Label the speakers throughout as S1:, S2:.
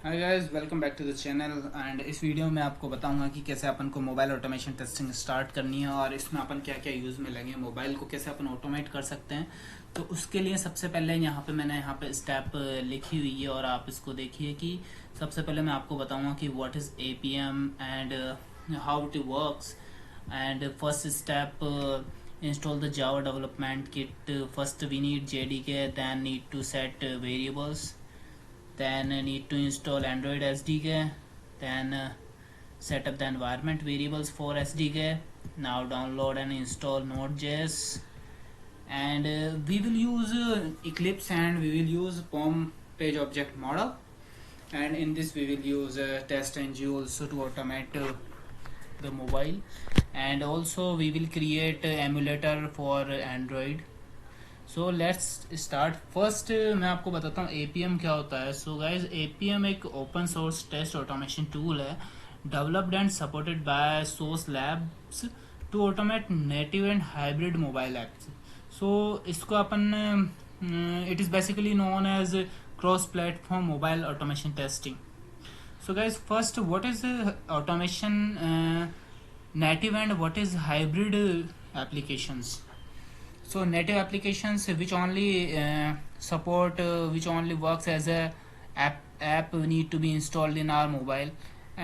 S1: Hi guys, welcome back to the channel. And इस video में आपको बताऊंगा कि कैसे अपन को मोबाइल ऑटोमेशन टेस्टिंग स्टार्ट करनी है और इसमें अपन क्या क्या यूज़ में लेंगे, मोबाइल को कैसे अपन ऑटोमेट कर सकते हैं। तो उसके लिए सबसे पहले मैंने यहाँ पे स्टेप लिखी हुई है और आप इसको देखिए कि सबसे पहले मैं आपको बताऊँगा कि what is APM and how it works. And first step, install the Java development kit. First we need JDK, then need to set variables, then need to install Android SDK, then set up the environment variables for SDK. Now download and install Node.js, and we will use Eclipse, and we will use POM page object model, and in this we will use TestNG also to automate the mobile, and also we will create emulator for Android. So let's start. First मैं आपको बताता हूँ APM क्या होता है। So guys, APM एक open source test automation tool है, developed and supported by सोर्स Labs to automate native and hybrid mobile apps. So इसको अपन it is basically known as cross platform mobile automation testing. So guys, first what is automation native and what is hybrid applications. So native applications which only which only works as a app need to be installed in our mobile,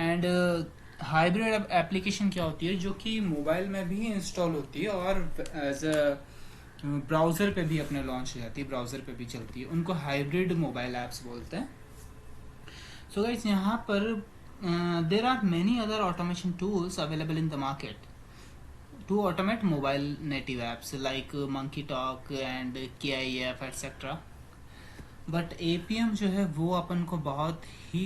S1: and hybrid application क्या होती है जो कि mobile में भी install होती है और एज अ ब्राउज़र पे भी अपने लॉन्च हो जाती है, ब्राउज़र पे भी चलती है, उनको हाइब्रिड मोबाइल ऐप्स बोलते हैं। सो गाइस, यहाँ पर there are many other automation tools available in the market to automate mobile native apps like monkey talk and KIF etc. But APM जो है वो अपन को बहुत ही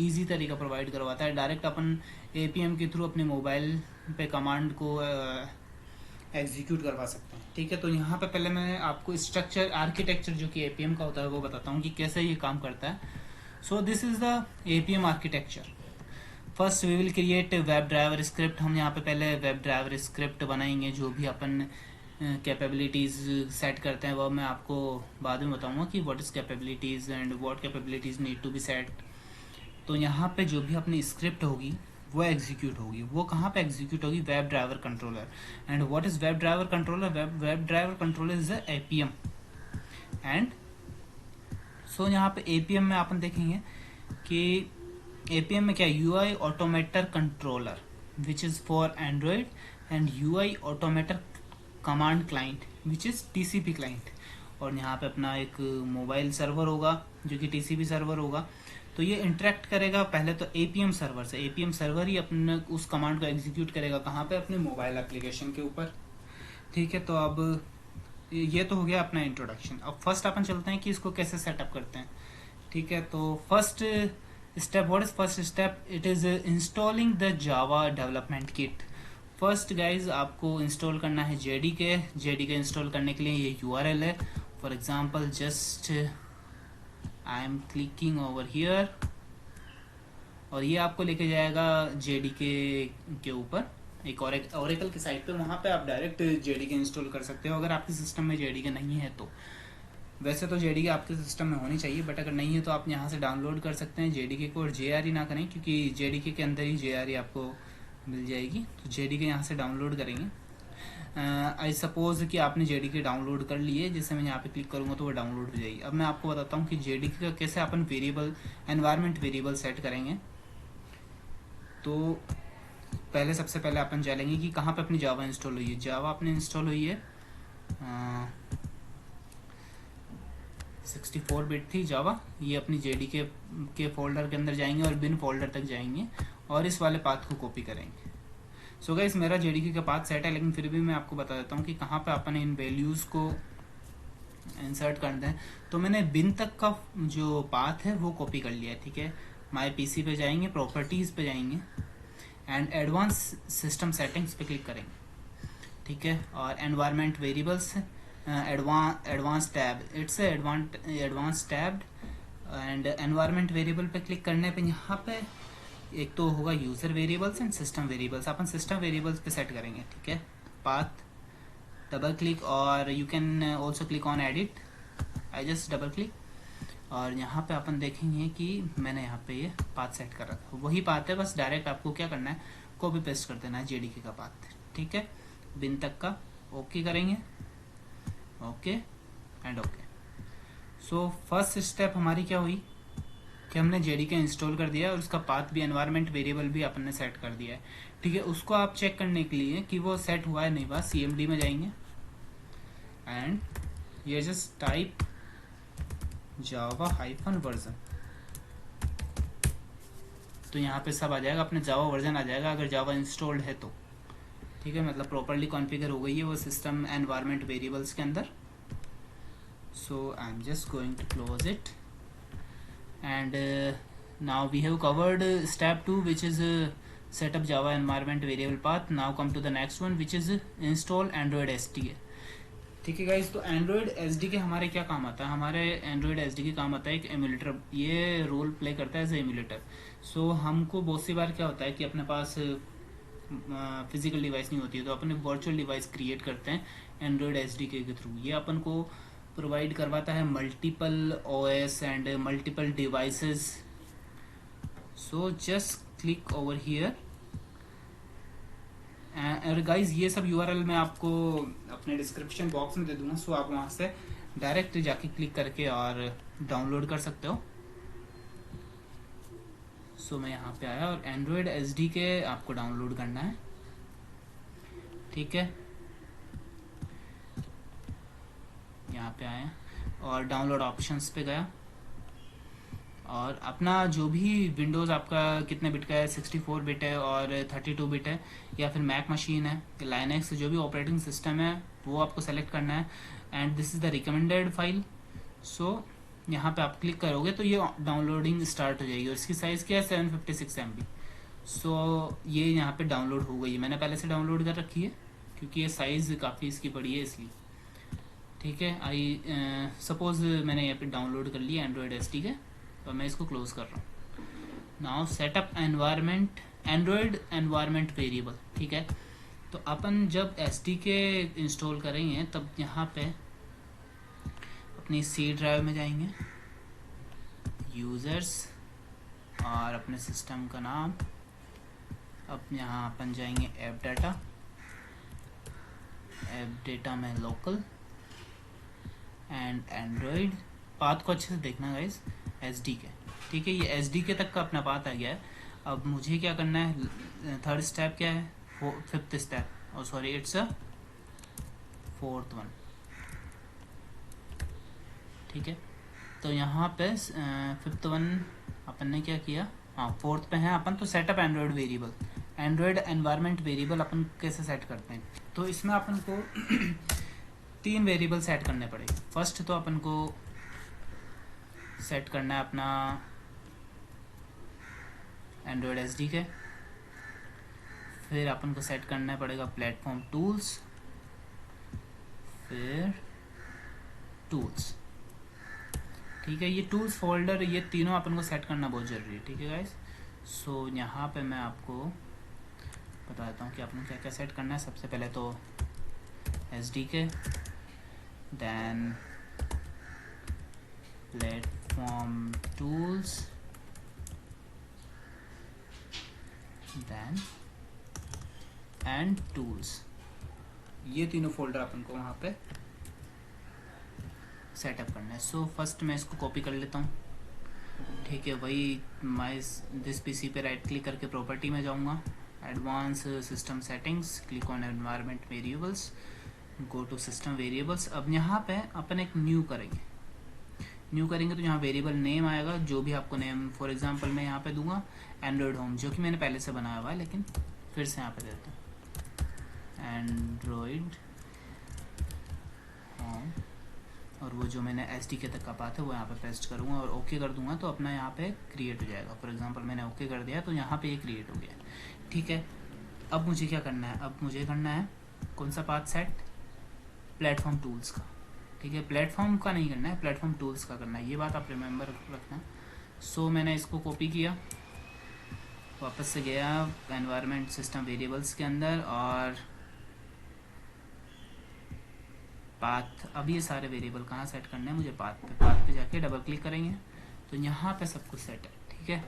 S1: इजी तरीका प्रोवाइड करवाता है। डायरेक्ट अपन APM के थ्रू अपने मोबाइल पे कमांड को एग्जीक्यूट करवा सकते हैं। ठीक है, तो यहाँ पे पहले मैं आपको स्ट्रक्चर आर्किटेक्चर जो कि APM का होता है वो बताता हूँ कि कैसे ये काम करता है। So this is the APM architecture. First we will create web driver script. हम यहाँ पे पहले वेब ड्राइवर स्क्रिप्ट बनाएंगे। जो भी अपन कैपेबिलिटीज़ सेट करते हैं वो मैं आपको बाद में बताऊंगा कि what is capabilities and what capabilities need to be set. तो यहाँ पे जो भी अपनी स्क्रिप्ट होगी वो एग्जीक्यूट होगी। वो कहाँ पे एग्जीक्यूट होगी? Web driver controller. And what is web driver controller? Web driver controller is a APM। And so यहाँ पे APM में अपन देखेंगे कि APM में क्या, UI automator controller which is for Android, and UI automator command client which is TCP client. और यहाँ पे अपना एक मोबाइल सर्वर होगा जो कि TCP सर्वर होगा। तो ये इंटरेक्ट करेगा पहले तो APM सर्वर से। APM सर्वर ही अपने उस कमांड को एग्जीक्यूट करेगा कहाँ पे? अपने मोबाइल एप्लीकेशन के ऊपर। ठीक है, तो अब ये तो हो गया अपना इंट्रोडक्शन। अब फर्स्ट अपन चलते हैं कि इसको कैसे सेटअप करते हैं। ठीक है, तो first step, what is first step? It is installing the Java development kit. First guys आपको इंस्टॉल करना है JDK इंस्टॉल करने के लिए ये URL है। For example just I am clicking over here और ये आपको लेके जाएगा JDK के ऊपर एक ओरेकल की साइट पे। वहाँ पे आप डायरेक्ट JDK इंस्टॉल कर सकते हो अगर आपके सिस्टम में JDK नहीं है तो। वैसे तो JDK आपके सिस्टम में होनी चाहिए, बट अगर नहीं है तो आप यहाँ से डाउनलोड कर सकते हैं JDK को। और JRE ना करें क्योंकि JDK के अंदर ही JRE आपको मिल जाएगी। तो JDK यहाँ से डाउनलोड करेंगे। आई सपोज कि आपने JDK डाउनलोड कर लिए, जैसे मैं यहाँ पे क्लिक करूँगा तो वो डाउनलोड हो जाएगी। अब मैं आपको बताता हूँ कि JDK का कैसे अपन वेरिएबल, एनवायरनमेंट वेरिएबल सेट करेंगे। तो पहले सबसे पहले अपन चलेंगे कि कहाँ पे अपनी जावा इंस्टॉल हुई है। जावा अपने इंस्टॉल हुई है 64 बिट थी जावा। ये अपनी JDK के फोल्डर के अंदर जाएंगे और बिन फोल्डर तक जाएंगे और इस वाले पाथ को कॉपी करेंगे। सो गाइस, मेरा JDK का पाथ सेट है, लेकिन फिर भी मैं आपको बता देता हूँ कि कहाँ पे अपन इन वैल्यूज़ को इंसर्ट करते हैं। तो मैंने बिन तक का जो पाथ है वो कॉपी कर लिया है। ठीक है, माई PC पे जाएंगे, प्रॉपर्टीज़ पे जाएंगे एंड एडवांस सिस्टम सेटिंग्स पे क्लिक करेंगे। ठीक है, और environment variables advance tab, it's advance tab and environment variable पे क्लिक करने पे यहाँ पे एक तो होगा user variables and system variables. Upon system variables पे सेट करेंगे। ठीक है, पाथ, डबल क्लिक, और you can also click on edit. I just double click और यहाँ पे अपन देखेंगे कि मैंने यहाँ पे ये पाथ सेट कर रखा है, वही पाथ है, बस डायरेक्ट आपको क्या करना है, कॉपी पेस्ट कर देना है जेडीके का पाथ। ठीक है, बिन तक का ओके करेंगे, okay and okay. So first step हमारी क्या हुई कि हमने जेडीके इंस्टॉल कर दिया और उसका पाथ भी एनवायरनमेंट वेरिएबल भी अपन ने सेट कर दिया है। ठीक है, उसको आप चेक करने के लिए कि वो सेट हुआ है नहीं हुआ, CMD में जाएंगे एंड ये जस्ट टाइप जावा -वर्जन, तो यहाँ पे सब आ जाएगा, अपने जावा वर्जन आ जाएगा अगर जावा इंस्टॉल्ड है तो। ठीक है, मतलब प्रॉपरली कॉन्फ़िगर हो गई है वो सिस्टम एनवायरनमेंट वेरिएबल्स के अंदर। So I am just going to close it and now we have covered step 2 which is set up java environment variable path. Now come to the next one which is install android SDK. ठीक है guys, तो Android SDK हमारे क्या काम आता है, हमारे Android SDK काम आता है एक एमुलेटर, ये रोल प्ले करता है एज एमुलेटर। सो हमको बहुत सी बार क्या होता है कि अपने पास फिजिकल डिवाइस नहीं होती है, तो अपन वर्चुअल डिवाइस क्रिएट करते हैं एंड्रॉयड SDK के थ्रू। ये अपन को प्रोवाइड करवाता है multiple OS and multiple devices. So just click over here और गाइज ये सब URL मैं आपको अपने डिस्क्रिप्शन बॉक्स में दे दूंगा, सो आप वहाँ से डायरेक्ट जाके क्लिक करके और डाउनलोड कर सकते हो। सो मैं यहाँ पे आया और एंड्रॉयड SDK आपको डाउनलोड करना है। ठीक है, यहाँ पे आया और डाउनलोड ऑप्शंस पे गया और अपना जो भी विंडोज़ आपका कितने बिट का है, 64 बिट है और 32 बिट है, या फिर मैक मशीन है, लाइनक्स, जो भी ऑपरेटिंग सिस्टम है वो आपको सेलेक्ट करना है and this is the recommended file. So यहाँ पे आप क्लिक करोगे तो ये डाउनलोडिंग स्टार्ट हो जाएगी और इसकी साइज़ क्या है 756 MB। सो ये यहाँ पे डाउनलोड हो गई है, मैंने पहले से डाउनलोड कर रखी है क्योंकि ये साइज़ काफ़ी इसकी बड़ी है इसलिए। ठीक है, आई सपोज मैंने यहाँ पे डाउनलोड कर लिया एंड्रॉयड SDK और मैं इसको क्लोज कर रहा हूँ। Now setup environment Android environment variable. ठीक है, तो अपन जब SDK इंस्टॉल करेंगे तब यहाँ पे अपनी C ड्राइव में जाएंगे, यूज़र्स और अपने सिस्टम का नाम, अब यहाँ अपन जाएंगे ऐप डेटा में लोकल एंड एंड्रॉयड। पाथ को अच्छे से देखना गाइस, SDK। ठीक है, ये SDK तक का अपना पाथ आ गया है। अब मुझे क्या करना है, थर्ड स्टेप क्या है, फिफ्थ स्टेप, और sorry it's a fourth one. ठीक है, तो यहाँ पे फिफ्थ वन अपन ने क्या किया, हाँ फोर्थ पे है अपन, तो setup Android variable, Android environment variable अपन कैसे सेट करते हैं। तो इसमें अपन को 3 वेरिएबल सेट करने पड़ेंगे। फर्स्ट तो अपन को सेट करना है अपना एंड्रॉयड SDK, फिर अपन को सेट करना पड़ेगा प्लेटफॉर्म टूल्स, फिर टूल्स। ठीक है, ये टूल्स फोल्डर, ये तीनों अपन को सेट करना बहुत ज़रूरी है। ठीक है गाइस, सो यहाँ पे मैं आपको बता देता हूँ कि अपन क्या क्या सेट करना है। सबसे पहले तो SDK, then platform tools, then and tools. ये तीनों फोल्डर अपन को वहाँ पे सेटअप करना है। सो फर्स्ट मैं इसको कॉपी कर लेता हूँ। ठीक है, वही माई दिस PC पे राइट क्लिक करके प्रॉपर्टी में जाऊँगा, advance system settings, click on environment variables, go to system variables. अब यहाँ पे अपन एक न्यू करेंगे तो यहाँ वेरिएबल नेम आएगा, जो भी आपको नेम, फॉर एग्जांपल मैं यहाँ पे दूंगा एंड्रॉयड होम, जो कि मैंने पहले से बनाया हुआ है, लेकिन फिर से यहाँ पे देता हूँ एंड्रॉयड होम, और वो जो मैंने SDK तक का पाथ है वो यहाँ पे पेस्ट करूँगा और ओके कर दूंगा तो अपना यहाँ पे क्रिएट हो जाएगा। फॉर एग्जांपल मैंने ओके कर दिया तो यहाँ पे ये क्रिएट हो गया। ठीक है, अब मुझे क्या करना है, अब मुझे करना है कौन सा पाथ सेट, प्लेटफॉर्म टूल्स का। ठीक है, प्लेटफॉर्म का नहीं करना है, प्लेटफॉर्म टूल्स का करना है, ये बात आप रिमेंबर रखना। सो मैंने इसको कॉपी किया, वापस से गया एनवायरनमेंट सिस्टम वेरिएबल्स के अंदर और पाथ। अब ये सारे वेरिएबल कहाँ सेट करने हैं मुझे, पाथ पे जाके डबल क्लिक करेंगे तो यहाँ पे सब कुछ सेट है, ठीक है।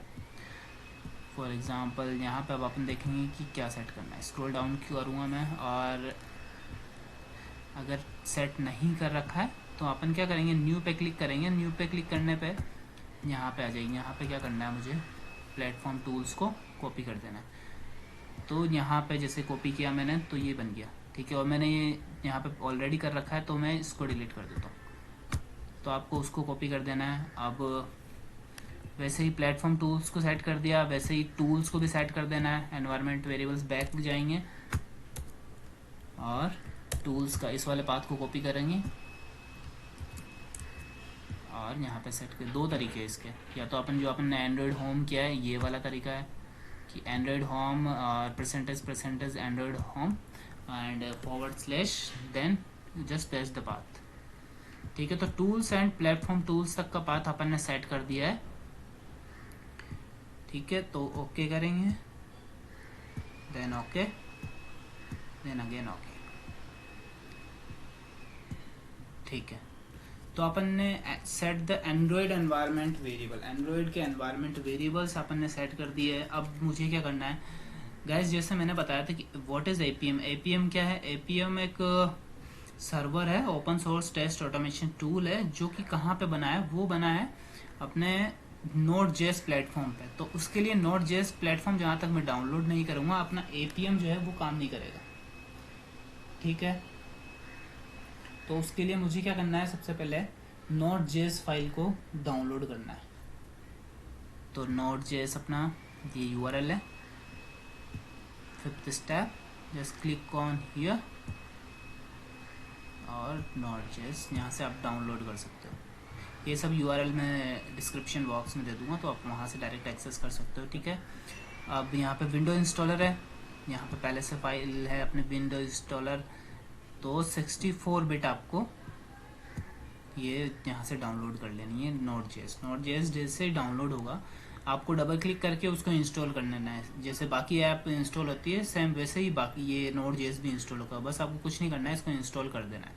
S1: फॉर एग्जांपल यहाँ पे अब अपन देखेंगे कि क्या सेट करना है। स्क्रॉल डाउन करूँगा मैं, और अगर सेट नहीं कर रखा है तो अपन क्या करेंगे, न्यू पे क्लिक करेंगे। न्यू पे क्लिक करने पे यहाँ पे आ जाएंगे। यहाँ पे क्या करना है, मुझे प्लेटफॉर्म टूल्स को कॉपी कर देना है। तो यहाँ पे जैसे कॉपी किया मैंने तो ये बन गया, ठीक है। और मैंने ये यहाँ पे ऑलरेडी कर रखा है तो मैं इसको डिलीट कर देता हूँ। तो आपको उसको कॉपी कर देना है। अब वैसे ही प्लेटफॉर्म टूल्स को सेट कर दिया, वैसे ही टूल्स को भी सेट कर देना है। एनवायरनमेंट वेरिएबल्स बैक जाएंगे और टूल्स का इस वाले पाथ को कॉपी करेंगे और यहाँ पे सेट कर। दो तरीके हैं इसके, या तो अपन जो अपन ने एंड्रॉयड होम किया है ये वाला तरीका है कि एंड्रॉयड होम और percentage Android home and /, then just press the path, ठीक है। तो टूल्स एंड प्लेटफॉर्म टूल्स तक का पाथ अपन ने सेट कर दिया है, ठीक है। तो ओके करेंगे, then okay, then again okay, ठीक है। तो अपन ने set the Android environment variable, Android के एनवायरनमेंट वेरिएबल्स अपन ने सेट कर दिए है। अब मुझे क्या करना है गाइस, जैसे मैंने बताया था कि व्हाट इज एपीएम। एपीएम क्या है, एपीएम एक सर्वर है, open source test automation tool है, जो कि कहाँ पे बना है, वो बना है अपने Node.js प्लेटफॉर्म पे। तो उसके लिए Node.js प्लेटफॉर्म जहाँ तक मैं डाउनलोड नहीं करूँगा, अपना एपीएम जो है वो काम नहीं करेगा, ठीक है। तो उसके लिए मुझे क्या करना है, सबसे पहले Node.js फाइल को डाउनलोड करना है। तो Node.js अपना ये URL है। 5th step, just click on here और Node.js यहाँ से आप डाउनलोड कर सकते हो। ये सब URL मैं डिस्क्रिप्शन बॉक्स में दे दूंगा, तो आप वहाँ से डायरेक्ट एक्सेस कर सकते हो, ठीक है। अब यहाँ पे विंडो इंस्टॉलर है, यहाँ पे पहले से फाइल है अपने विंडो इंस्टॉलर। तो 64 बिट आपको ये यहाँ से डाउनलोड कर लेनी है Node.js जैसे ही डाउनलोड होगा आपको डबल क्लिक करके उसको इंस्टॉल कर लेना है। जैसे बाकी ऐप इंस्टॉल होती है सेम वैसे ही बाकी ये Node.js भी इंस्टॉल होगा, बस आपको कुछ नहीं करना है, इसको इंस्टॉल कर देना है।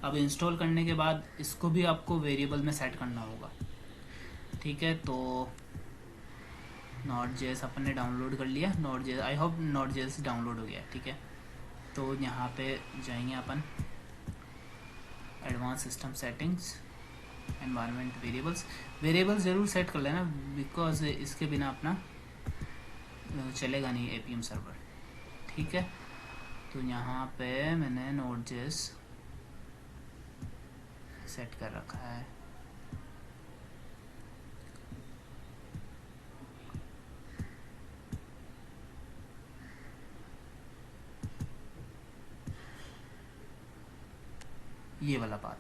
S1: अब इंस्टॉल करने के बाद इसको भी आपको वेरिएबल में सेट करना होगा, ठीक है। तो Node.js अपन ने डाउनलोड कर लिया। Node.js, I hope Node.js download हो गया, ठीक है। तो यहाँ पे जाएंगे अपन advance system settings, environment variables ज़रूर सेट कर लेना, बिकॉज इसके बिना अपना चलेगा नहीं एपीएम सर्वर, ठीक है। तो यहाँ पे मैंने Node.js सेट कर रखा है। ये वाला पाथ,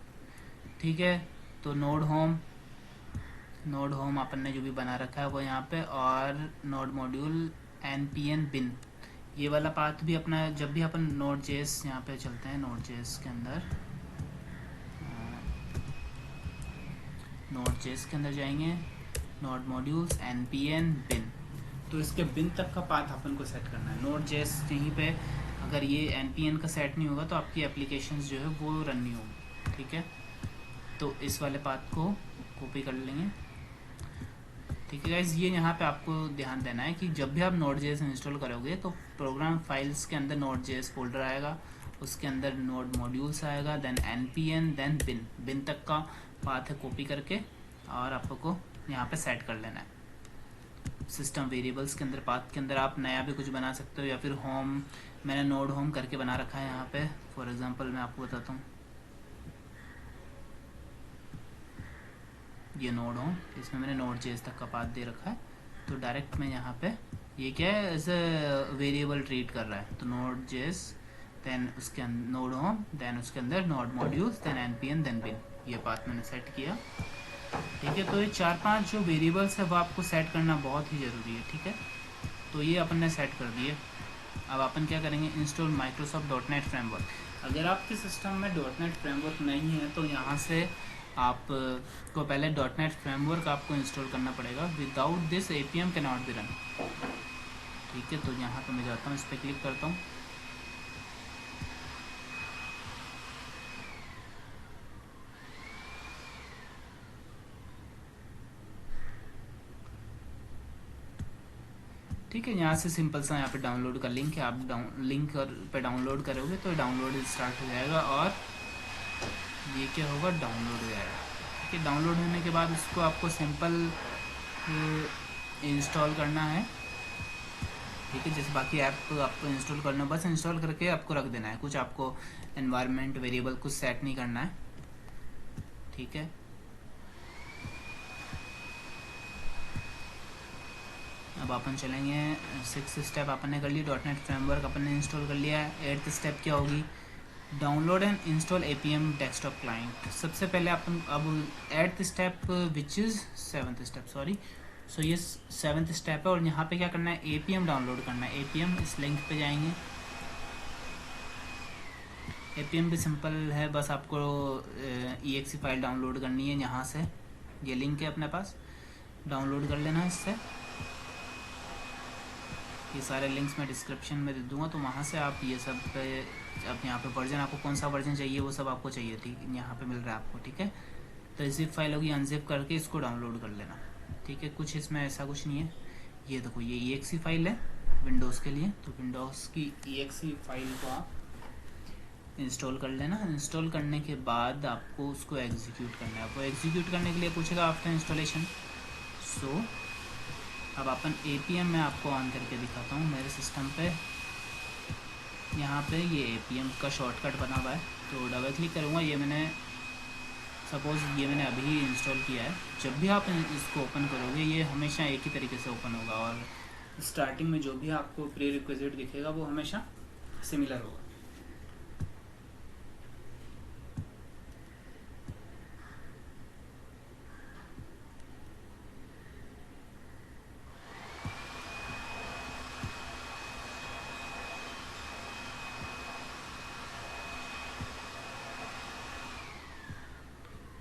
S1: ठीक है। तो नोड होम अपन ने जो भी बना रखा है वो यहाँ पे, और नोड मॉड्यूल npm bin, ये वाला पाथ भी अपना। जब भी अपन Node.js यहाँ पे चलते हैं, Node.js के अंदर जाएंगे, नोड मॉड्यूल्स npm bin, तो इसके बिन तक का पाथ अपन को सेट करना है। Node.js यहीं पे अगर ये npm का सेट नहीं होगा तो आपकी एप्लीकेशन जो है वो रन नहीं होगी, ठीक है। तो इस वाले पाथ को कॉपी कर लेंगे, ठीक है गाइज। ये यहाँ पे आपको ध्यान देना है कि जब भी आप Node.js इंस्टॉल करोगे तो प्रोग्राम फाइल्स के अंदर Node.js फोल्डर आएगा, उसके अंदर नोड मॉड्यूल्स आएगा, देन npm, देन बिन तक का पाथ है कॉपी करके और आपको यहाँ पे सेट कर लेना है। सिस्टम वेरिएबल्स के अंदर पाथ के अंदर आप नया भी कुछ बना सकते हो, या फिर होम, मैंने नोड होम करके बना रखा है यहाँ पे। फॉर एग्जांपल मैं आपको बताता हूँ, ये नोड होम, इसमें मैंने Node.js तक का पाथ दे रखा है। तो डायरेक्ट मैं यहाँ पे ये क्या है, एज अ वेरिएबल ट्रीट कर रहा है। तो Node.js, देन उसके अंदर नोड होम, देन उसके अंदर node modules, then npm, then bin, ये पाथ मैंने सेट किया, ठीक है। तो ये 4-5 जो वेरिएबल्स है वो आपको सेट करना बहुत ही ज़रूरी है, ठीक है। तो ये अपन ने सेट कर दिए। अब अपन क्या करेंगे, इंस्टॉल Microsoft.NET फ्रेमवर्क। अगर आपके सिस्टम में .NET फ्रेमवर्क नहीं है तो यहाँ से आप को पहले .NET फ्रेमवर्क आपको इंस्टॉल करना पड़ेगा। Without this APM can not be run, ठीक है। तो यहाँ पे मैं जाता हूँ, इस पर क्लिक करता हूँ, ठीक है, यहाँ से सिंपल सा यहाँ पे डाउनलोड का लिंक है, आप लिंक पे डाउनलोड करोगे तो डाउनलोड स्टार्ट हो जाएगा और ये क्या होगा, डाउनलोड हो जाएगा। ठीक है, डाउनलोड होने के बाद इसको आपको सिंपल इंस्टॉल करना है। ठीक है, जैसे बाकी ऐप तो आपको इंस्टॉल करना, बस इंस्टॉल करके आपको रख देना है, कुछ आपको एनवायरनमेंट वेरिएबल कुछ सेट नहीं करना है। ठीक है, अब अपन चलेंगे 6th स्टेप अपन ने कर ली, .NET फ्रेमवर्क अपन ने इंस्टॉल कर लिया है। 8th स्टेप क्या होगी, download and install APM desktop client. सबसे पहले अपन अब 8th step which is 7th step, sorry, so ये 7th स्टेप है और यहाँ पे क्या करना है, APM डाउनलोड करना है। APM इस लिंक पे जाएंगे, APM भी सिंपल है, बस आपको exe फाइल डाउनलोड करनी है यहाँ से, ये लिंक है अपने पास, डाउनलोड कर लेना इससे। ये सारे लिंक्स मैं डिस्क्रिप्शन में दे दूँगा, तो वहाँ से आप ये सब पे आप यहाँ पे वर्जन, आपको कौन सा वर्जन चाहिए वो सब आपको चाहिए, ठीक, यहाँ पे मिल रहा है आपको। ठीक है, तो जिप फाइल होगी, अनजिप करके इसको डाउनलोड कर लेना। ठीक है, कुछ इसमें ऐसा कुछ नहीं है। ये देखो, ये exe फाइल है विंडोज़ के लिए, तो विंडोज़ की exe फाइल को आप इंस्टॉल कर लेना। इंस्टॉल करने के बाद आपको उसको एग्जीक्यूट करना है। आपको एग्जीक्यूट करने के लिए पूछेगा आफ्टर इंस्टॉलेशन। सो अब अपन APM में आपको ऑन करके दिखाता हूँ मेरे सिस्टम पे। यहाँ पे ये APM का शॉर्टकट बना हुआ है, तो डबल क्लिक करूँगा। ये मैंने सपोज़ ये मैंने अभी इंस्टॉल किया है। जब भी आप इसको ओपन करोगे ये हमेशा एक ही तरीके से ओपन होगा और स्टार्टिंग में जो भी आपको प्री रिक्विजिट दिखेगा वो हमेशा सिमिलर होगा।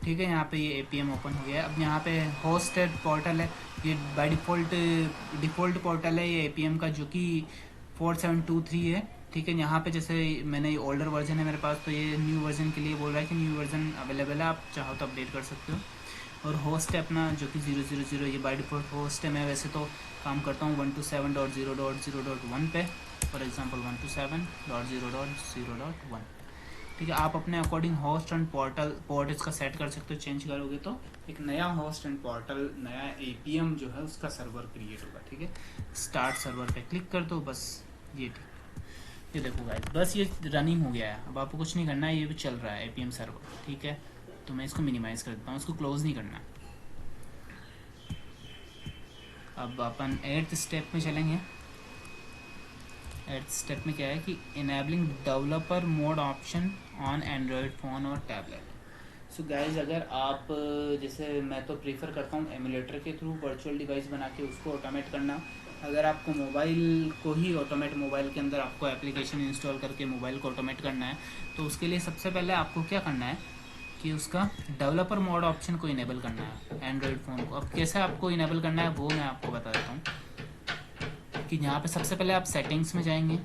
S1: ठीक है, यहाँ पे ये APM ओपन हो गया है। अब यहाँ पे होस्टेड पोर्टल है, ये बाय डिफ़ॉल्ट पोर्टल है ये APM का, जो कि 4723 है। ठीक है, यहाँ पे जैसे मैंने ओल्डर वर्जन है मेरे पास, तो ये न्यू वर्जन के लिए बोल रहा है कि न्यू वर्जन अवेलेबल है, आप चाहो तो अपडेट कर सकते हो। और होस्ट है अपना जो कि 000, ये बाय डिफ़ॉल्ट होस्ट है। मैं वैसे तो काम करता हूँ 127.0.0.1 पे, फॉर एग्जाम्पल 127.0.0.1। ठीक है, आप अपने अकॉर्डिंग होस्ट एंड पोर्ट इसका सेट कर सकते हो। चेंज करोगे तो एक नया होस्ट एंड पोर्टल, नया APM जो है उसका सर्वर क्रिएट होगा। ठीक है, स्टार्ट सर्वर पे क्लिक कर दो, बस ये ठीक, ये देखो गाइस, बस ये रनिंग हो गया है। अब आपको कुछ नहीं करना है, ये भी चल रहा है APM सर्वर। ठीक है, तो मैं इसको मिनिमाइज़ कर देता हूँ, इसको क्लोज नहीं करना। अब अपन 8th स्टेप में चलेंगे। 8th स्टेप में क्या है कि enabling developer mode option on Android phone और टैबलेट। सो गाइज, अगर आप जैसे मैं तो प्रीफर करता हूँ एमुलेटर के थ्रू वर्चुअल डिवाइस बना के उसको ऑटोमेट करना। अगर आपको मोबाइल को ही ऑटोमेट, मोबाइल के अंदर आपको एप्लीकेशन इंस्टॉल करके मोबाइल को ऑटोमेट करना है, तो उसके लिए सबसे पहले आपको क्या करना है कि उसका डेवलपर मोड ऑप्शन को इनेबल करना है एंड्रॉयड फ़ोन को। अब कैसे आपको इनेबल करना है वो मैं आपको बता देता हूँ कि यहाँ पे सबसे पहले आप सेटिंग्स में जाएंगे।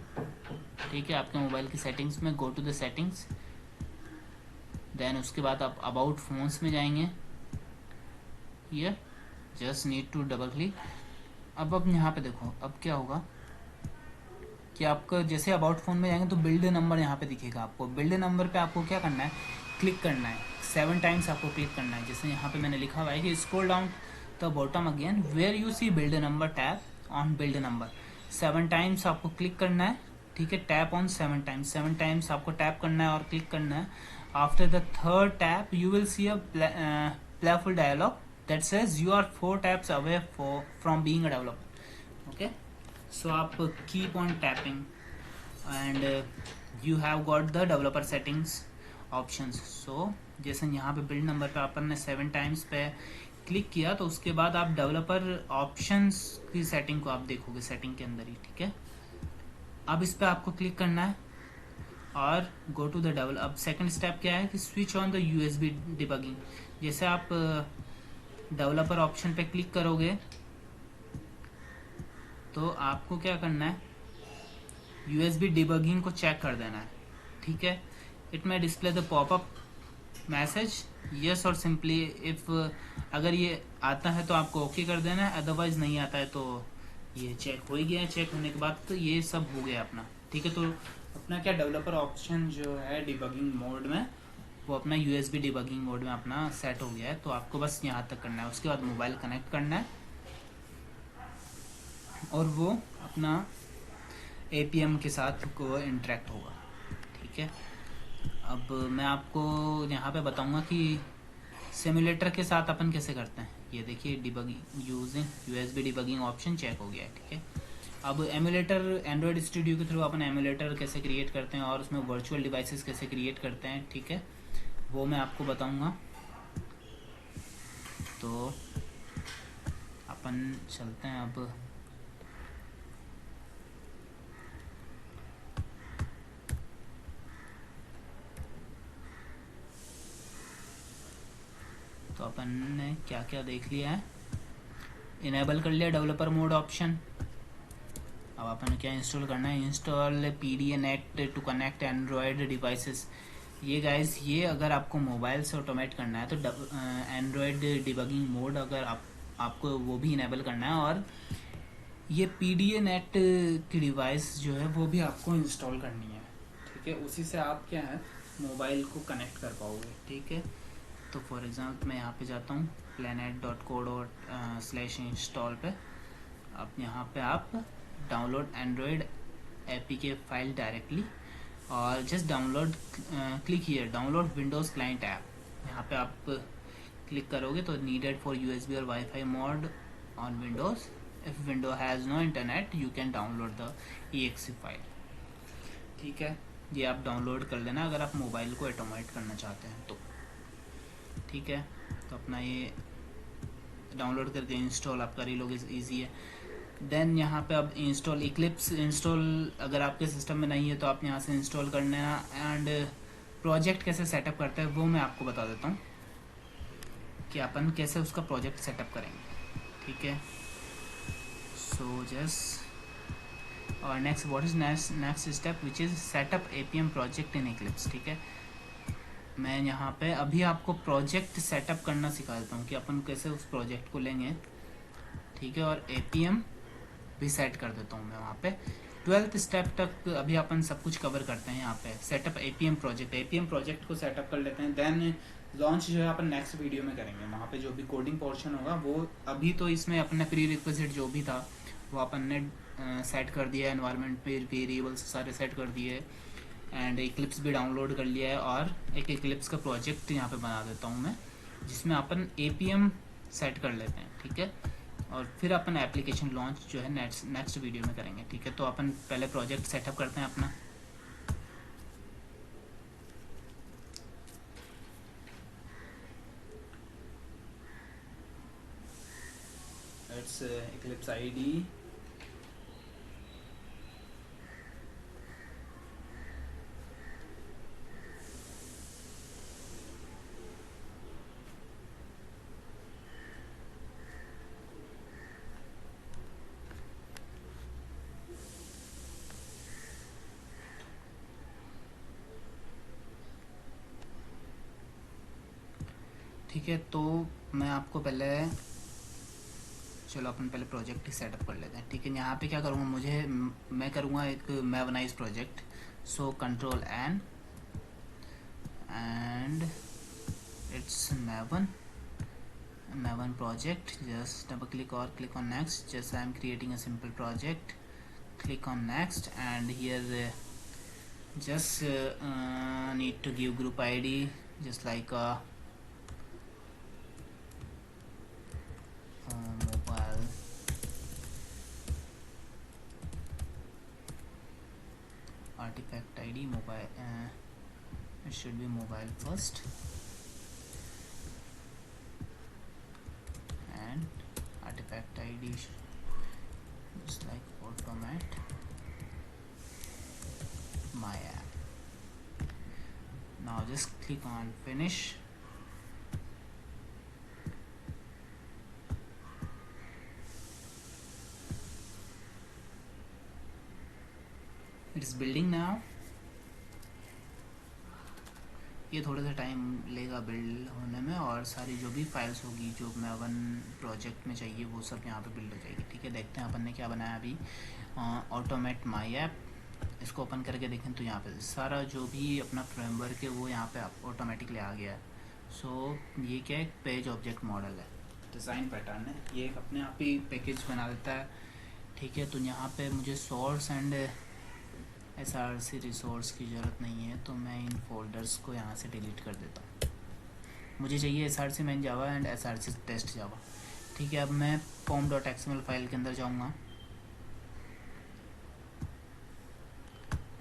S1: ठीक है, आपके मोबाइल की सेटिंग्स में go to the settings, then उसके बाद आप अबाउट फोन्स में जाएंगे। ये just need to double click. अब यहाँ पे देखो, अब क्या होगा कि आपका जैसे अबाउट फोन में जाएंगे तो बिल्ड नंबर यहाँ पे दिखेगा आपको। बिल्ड नंबर पे आपको क्या करना है, क्लिक करना है 7 टाइम्स आपको क्लिक करना है। जैसे यहाँ पे मैंने लिखा हुआ है कि scroll down the bottom again where you see build number, tap on build number, 7 times आपको क्लिक करना है। ठीक है, टैप ऑन 7 टाइम्स आपको टैप करना है और क्लिक करना है। After the third tap you will see a playful dialog that says you are 4 taps away from being a developer. Okay, so आप keep on tapping and you have got the developer settings options. So जैसे यहाँ पे build number पे अपन ने 7 times पे click किया, तो उसके बाद आप डेवलपर ऑप्शंस की सेटिंग को आप देखोगे सेटिंग के अंदर ही। ठीक है, अब इस पे आपको क्लिक करना है और गो टू द डेवलप। अब सेकंड स्टेप क्या है कि switch on the USB debugging. जैसे आप डेवलपर ऑप्शन पे क्लिक करोगे तो आपको क्या करना है, USB डिबगिंग को चेक कर देना है। ठीक है, इट में display the popup message yes और सिंपली इफ, अगर ये आता है तो आपको ओके कर देना है, अदरवाइज नहीं आता है तो ये चेक हो ही गया है। चेक होने के बाद तो ये सब हो गया अपना, ठीक है। तो अपना क्या डेवलपर ऑप्शन जो है डिबगिंग मोड में, वो अपना यूएसबी डिबगिंग मोड में अपना सेट हो गया है। तो आपको बस यहाँ तक करना है, उसके बाद मोबाइल कनेक्ट करना है और वो अपना एपीएम के साथ को इंटरेक्ट होगा, ठीक है। अब मैं आपको यहाँ पे बताऊँगा कि सिमुलेटर के साथ अपन कैसे करते हैं। ये देखिए debugging using USB debugging option check हो गया है, ठीक है। अब एमुलेटर एंड्रॉयड स्टूडियो के थ्रू अपन एमुलेटर कैसे क्रिएट करते हैं और उसमें वर्चुअल डिवाइसेस कैसे क्रिएट करते हैं, ठीक है, वो मैं आपको बताऊंगा। तो अपन चलते हैं अब। तो अपन ने क्या क्या देख लिया है, इनेबल कर लिया डेवलपर मोड ऑप्शन। अब अपन क्या इंस्टॉल करना है, install PDA-NET to connect Android devices. ये गाइस, ये अगर आपको मोबाइल से ऑटोमेट करना है तो एंड्रॉयड डिबगिंग मोड अगर आपको वो भी इनेबल करना है, और ये PDA-NET की डिवाइस जो है वो भी आपको इंस्टॉल करनी है, ठीक है। उसी से आप क्या है मोबाइल को कनेक्ट कर पाओगे, ठीक है। तो फॉर एग्जांपल मैं यहाँ पे जाता हूँ planet.co/install पे। अब यहाँ पे आप download Android APK file directly, और just download click here download Windows client app. यहाँ पे आप क्लिक करोगे तो नीडेड फॉर यूएसबी और WiFi mode on Windows, if window has no internet you can download the EXE file, ठीक है। ये आप डाउनलोड कर लेना अगर आप मोबाइल को ऑटोमेट करना चाहते हैं तो, ठीक है। तो अपना ये डाउनलोड करके इंस्टॉल आप कर ही लोगे, ईजी है। देन यहाँ पे अब इंस्टॉल इक्लिप्स इंस्टॉल अगर आपके सिस्टम में नहीं है तो आप यहाँ से इंस्टॉल कर लेना। एंड प्रोजेक्ट कैसे सेटअप करते हैं वो मैं आपको बता देता हूँ कि अपन कैसे उसका प्रोजेक्ट सेटअप करेंगे, ठीक है। सो जस्ट और next what is next step which is setup APM project in Eclipse, ठीक है। मैं यहाँ पे अभी आपको प्रोजेक्ट सेटअप करना सिखा देता हूँ कि अपन कैसे उस प्रोजेक्ट को लेंगे, ठीक है। और APM भी सेट कर देता हूँ मैं वहाँ पे। 12th स्टेप तक अभी अपन सब कुछ कवर करते हैं यहाँ पे। सेटअप APM प्रोजेक्ट को सेटअप कर लेते हैं। देन लॉन्च जो है अपन नेक्स्ट वीडियो में करेंगे। वहाँ पे जो भी कोडिंग पोर्शन होगा वो अभी तो इसमें अपने प्री रिक्विजिट जो भी था वो अपन ने सेट कर दिया है, एनवायरनमेंट पे वेरिएबल्स सारे सेट कर दिए, एंड इक्लिप्स भी डाउनलोड कर लिया है। और एक इक्लिप्स का प्रोजेक्ट यहाँ पे बना देता हूँ मैं, जिसमें अपन APM सेट कर लेते हैं, ठीक है। और फिर अपन एप्लीकेशन लॉन्च जो है नेक्स्ट वीडियो में करेंगे, ठीक है। तो अपन पहले प्रोजेक्ट सेटअप करते हैं अपना। इट्स इक्लिप्स ID, ठीक है। तो मैं आपको पहले, चलो अपन पहले प्रोजेक्ट ही सेटअप कर लेते हैं, ठीक है। यहाँ पे क्या करूँगा, मैं करूँगा एक Mavenize project. So Ctrl+N and it's Maven project. Just double click or click on next. Just I am creating a simple project. Click on next, and here just need to give group ID just like mobile. Artifact ID mobile. It should be mobile first, and artifact ID just like automate my app. Now just click on finish. It is building now. ये थोड़ा सा time लेगा build होने में, और सारी जो भी फाइल्स होगी जो Maven प्रोजेक्ट में चाहिए वो सब यहाँ पे बिल्ड हो जाएगी। ठीक है, देखते हैं अपन ने क्या बनाया अभी। ऑटोमेट माई ऐप, इसको ओपन करके देखें तो यहाँ पे सारा जो भी अपना फ्रेमवर्क है वो यहाँ पे ऑटोमेटिकली आ गया है। सो ये क्या है, एक पेज ऑब्जेक्ट मॉडल है, डिज़ाइन पैटर्न है, ये एक अपने आप ही पैकेज बना देता है। ठीक है, तो यहाँ पे मुझे सोर्स एंड SRC रिसोर्स की ज़रूरत नहीं है, तो मैं इन फोल्डर्स को यहाँ से डिलीट कर देता हूँ। मुझे चाहिए SRC main Java and SRC test Java. ठीक है, अब मैं pom.xml फाइल के अंदर जाऊँगा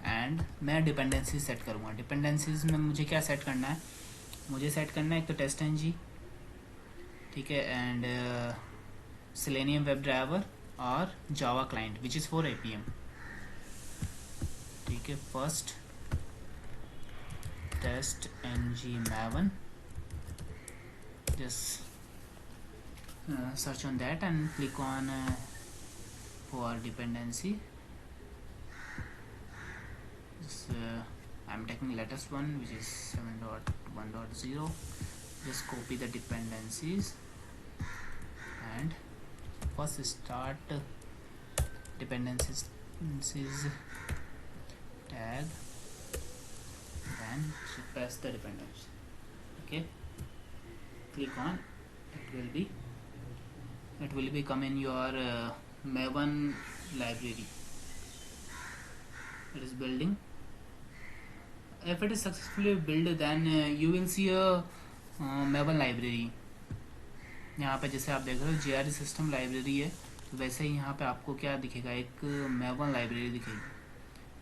S1: एंड मैं डिपेंडेंसी सेट करूँगा। डिपेंडेंसीज में मुझे क्या सेट करना है, मुझे सेट करना है एक तो टेस्ट ng, ठीक है, एंड Selenium वेब ड्राइवर और Java client which is for APM। ठीक है, first test ng Maven, just search on that and click on for dependency. I'm taking latest one which is 7.1.0. just copy the dependencies and first start dependencies tag, then press the dependency. Okay, click on it will be come in your Maven library. It is building. If it is successfully built, then you will see a Maven library. यहाँ पे जैसे आप देख रहे हो GRE system library है, तो वैसे ही यहाँ पे आपको क्या दिखेगा, एक Maven लाइब्रेरी दिखेगी।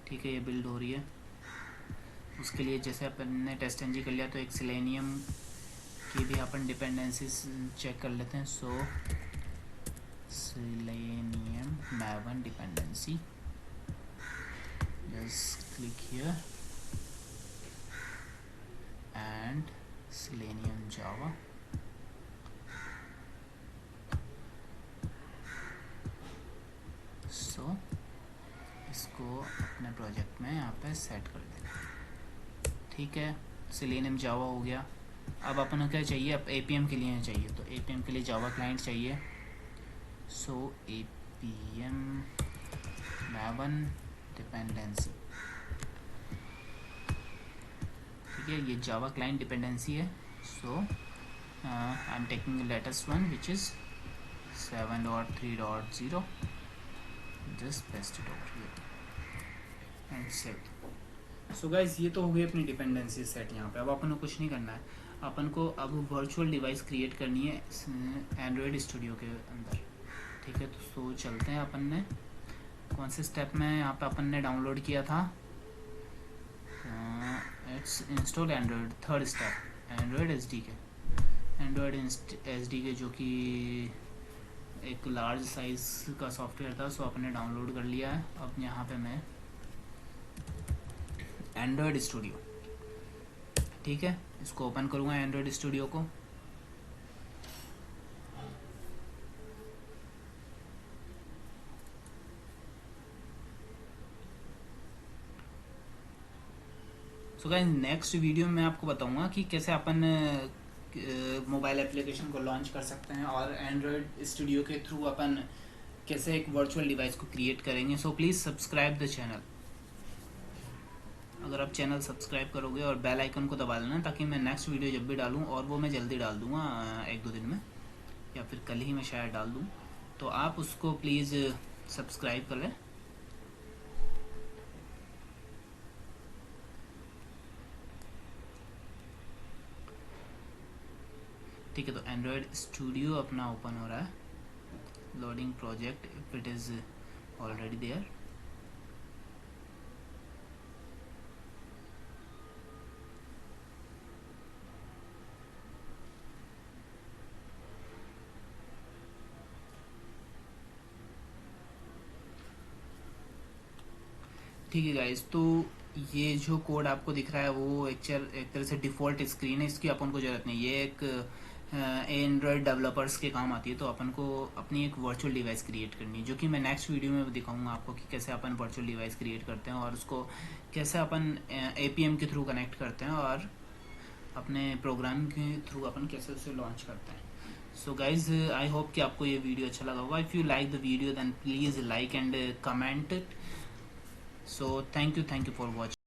S1: ठीक है, ये बिल्ड हो रही है। उसके लिए जैसे अपन ने टेस्ट ng कर लिया, तो एक Selenium की भी अपन डिपेंडेंसीज चेक कर लेते हैं। सो Selenium Maven dependency, just click here and Selenium Java, सो इसको अपने प्रोजेक्ट में यहाँ पे सेट कर देना। ठीक है, Selenium Java हो गया। अब अपन को क्या चाहिए, अब APM के लिए चाहिए, तो APM के लिए जावा क्लाइंट चाहिए। सो APM Maven डिपेंडेंसी, ठीक है, ये जावा क्लाइंट डिपेंडेंसी है। So I am taking latest one which is 7.3.0, just paste it over here and save. So guys, ये तो हो गई अपनी डिपेंडेंसी सेट यहाँ पे। अब अपन को कुछ नहीं करना है, अपन को अब वर्चुअल डिवाइस क्रिएट करनी है एंड्रॉयड स्टूडियो के अंदर। ठीक है, तो सो चलते हैं। अपन ने कौन से स्टेप में यहाँ पे अपन ने डाउनलोड किया था, it's install Android, third step Android SDK जो कि एक लार्ज साइज का सॉफ्टवेयर था। सो अपने डाउनलोड कर लिया है। अब यहाँ पे मैं एंड्रॉयड स्टूडियो, ठीक है, इसको ओपन करूँगा एंड्रॉयड स्टूडियो को। सो गाइस, नेक्स्ट वीडियो में मैं आपको बताऊंगा कि कैसे अपन मोबाइल एप्लीकेशन को लॉन्च कर सकते हैं और एंड्रॉयड स्टूडियो के थ्रू अपन कैसे एक वर्चुअल डिवाइस को क्रिएट करेंगे। So please subscribe the channel. अगर आप चैनल सब्सक्राइब करोगे और बेल आइकन को दबा लेना, ताकि मैं नेक्स्ट वीडियो जब भी डालूँ, और वो मैं जल्दी डाल दूँगा 1-2 दिन में, या फिर कल ही मैं शायद डाल दूँ, तो आप उसको प्लीज़ सब्सक्राइब कर लें। ठीक है, तो एंड्रॉयड स्टूडियो अपना ओपन हो रहा है, loading project if it is already there. ठीक है गाइस, तो ये जो कोड आपको दिख रहा है वो एक तरह से डिफ़ॉल्ट स्क्रीन है, इसकी अपन को ज़रूरत नहीं। ये एक एंड्रॉयड डेवलपर्स के काम आती है। तो अपन को अपनी एक वर्चुअल डिवाइस क्रिएट करनी है, जो कि मैं नेक्स्ट वीडियो में दिखाऊंगा आपको कि कैसे अपन वर्चुअल डिवाइस क्रिएट करते हैं और उसको कैसे अपन APM के थ्रू कनेक्ट करते हैं और अपने प्रोग्राम के थ्रू अपन कैसे उसे लॉन्च करते हैं। सो गाइज, आई होप कि आपको ये वीडियो अच्छा लगा होगा। If you like the video then please like and comment it. So thank you for watching.